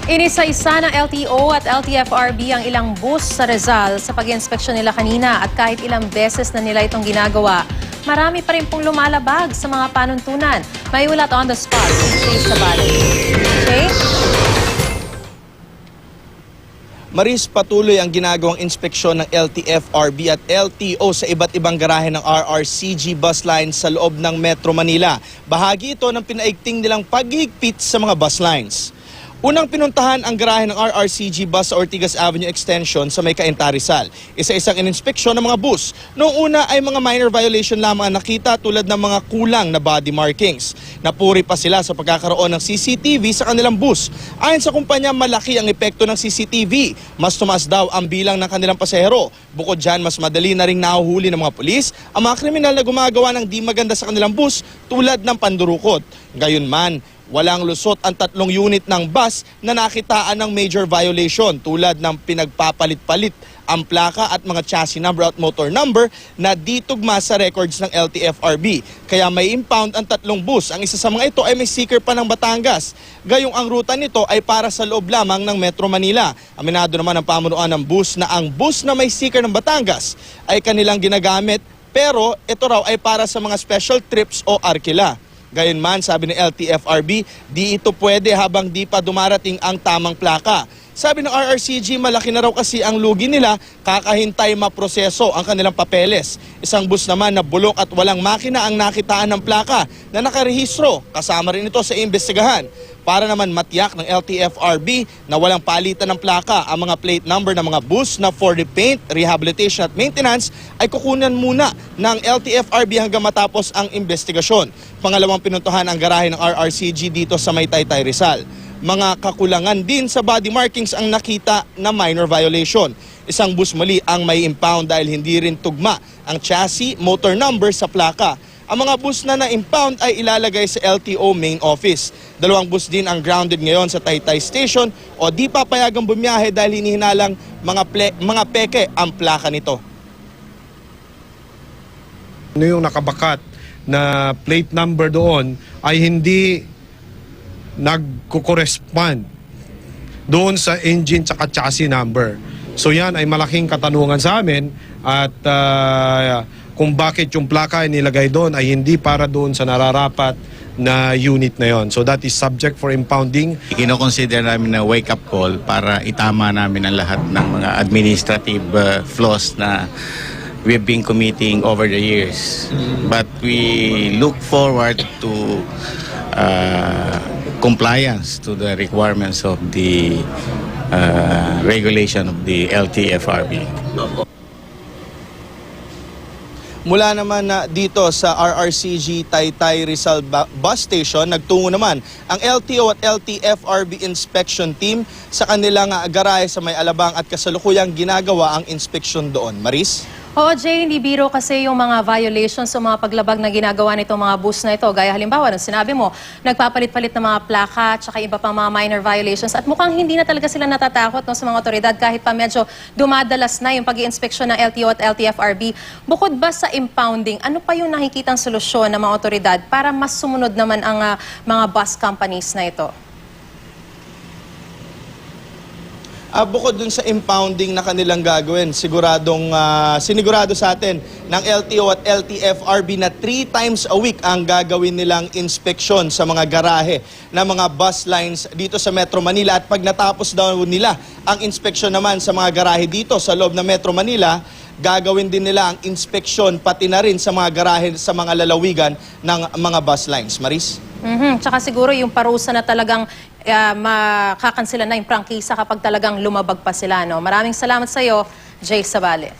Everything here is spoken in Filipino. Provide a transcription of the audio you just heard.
Inisa-isa ng LTO at LTFRB ang ilang bus sa Rizal sa pag-inspeksyon nila kanina at kahit ilang beses na nila itong ginagawa, marami pa rin pong lumalabag sa mga panuntunan. May ulat on the spot si Jay Sabale. Jay? Maris, patuloy ang ginagawang inspeksyon ng LTFRB at LTO sa iba't ibang garahe ng RRCG bus line sa loob ng Metro Manila. Bahagi ito ng pinaigting nilang paghigpit sa mga bus lines. Unang pinuntahan ang garahe ng RRCG bus sa Ortigas Avenue Extension sa may Cainta, Rizal. Isa-isang ininspeksyon ng mga bus. Noong una ay mga minor violation lamang ang nakita tulad ng mga kulang na body markings. Napuri pa sila sa pagkakaroon ng CCTV sa kanilang bus. Ayon sa kumpanya, malaki ang epekto ng CCTV. Mas tumaas daw ang bilang ng kanilang pasahero. Bukod dyan, mas madali na ring nahuhuli ng mga pulis ang mga kriminal na gumagawa ng di maganda sa kanilang bus tulad ng pandurukot. Gayunman, walang lusot ang 3 unit ng bus na nakitaan ng major violation tulad ng pinagpapalit-palit ang plaka at mga chassis number at motor number na di tugma sa records ng LTFRB. Kaya may impound ang 3 bus. Ang isa sa mga ito ay may sticker pa ng Batangas. Gayong ang ruta nito ay para sa loob lamang ng Metro Manila. Aminado naman ang pamunuan ng bus na ang bus na may sticker ng Batangas ay kanilang ginagamit, pero ito raw ay para sa mga special trips o arkila. Gayunman, sabi ng LTFRB, di ito pwede habang di pa dumarating ang tamang plaka. Sabi ng RRCG, malaki na raw kasi ang lugi nila, kakahintay maproseso ang kanilang papeles. Isang bus naman na bulok at walang makina ang nakitaan ng plaka na nakarehistro. Kasama rin ito sa imbestigahan. Para naman matiyak ng LTFRB na walang palitan ng plaka ang mga plate number ng mga bus na for repaint, rehabilitation at maintenance ay kukunan muna ng LTFRB hanggang matapos ang investigasyon. Pangalawang pinuntuhan ang garahe ng RRCG dito sa may Taytay, Rizal. Mga kakulangan din sa body markings ang nakita na minor violation. Isang bus mali ang may impound dahil hindi rin tugma ang chassis, motor number sa plaka. Ang mga bus na na-impound ay ilalagay sa LTO main office. 2 bus din ang grounded ngayon sa Taytay Station o di papayagang bumiyahe dahil hinihinalang mga peke ang plaka nito. Ano yung nakabakat na plate number doon ay hindi nagko-correspond doon sa engine tsaka chassis number. So yan ay malaking katanungan sa amin at kung bakit yung plaka ay nilagay doon ay hindi para doon sa nararapat na unit na yon. So that is subject for impounding. Kino-consider namin na wake-up call para itama namin ang lahat ng mga administrative flaws na we've been committing over the years. But we look forward to compliance to the requirements of the regulation of the LTFRB. Mula naman na dito sa RRCG Taytay Rizal Bus Station, nagtungo naman ang LTO at LTFRB inspection team sa kanilang garahe sa May Alabang at kasalukuyang ginagawa ang inspeksyon doon. Maris? Oo, Jay, hindi biro kasi yung mga violations o mga paglabag na ginagawa nitong mga bus na ito. Gaya halimbawa, nung sinabi mo, nagpapalit-palit ng mga plaka tsaka iba pang mga minor violations. At mukhang hindi na talaga sila natatakot no, sa mga otoridad kahit pa medyo dumadalas na yung pag-iinspeksyon ng LTO at LTFRB. Bukod ba sa impounding, ano pa yung nakikitang solusyon ng mga otoridad para mas sumunod naman ang mga bus companies na ito? Bukod dun sa impounding na kanilang gagawin, sinigurado sa atin ng LTO at LTFRB na 3 times a week ang gagawin nilang inspeksyon sa mga garahe na mga bus lines dito sa Metro Manila. At pag natapos daw nila ang inspeksyon naman sa mga garahe dito sa loob ng Metro Manila, gagawin din nila ang inspeksyon pati na rin sa mga garahe sa mga lalawigan ng mga bus lines. Maris? Tsaka siguro yung parusa na talagang makakansela na yung prangkisa kapag talagang lumabag pa sila. No? Maraming salamat sa iyo, Jay Sabale.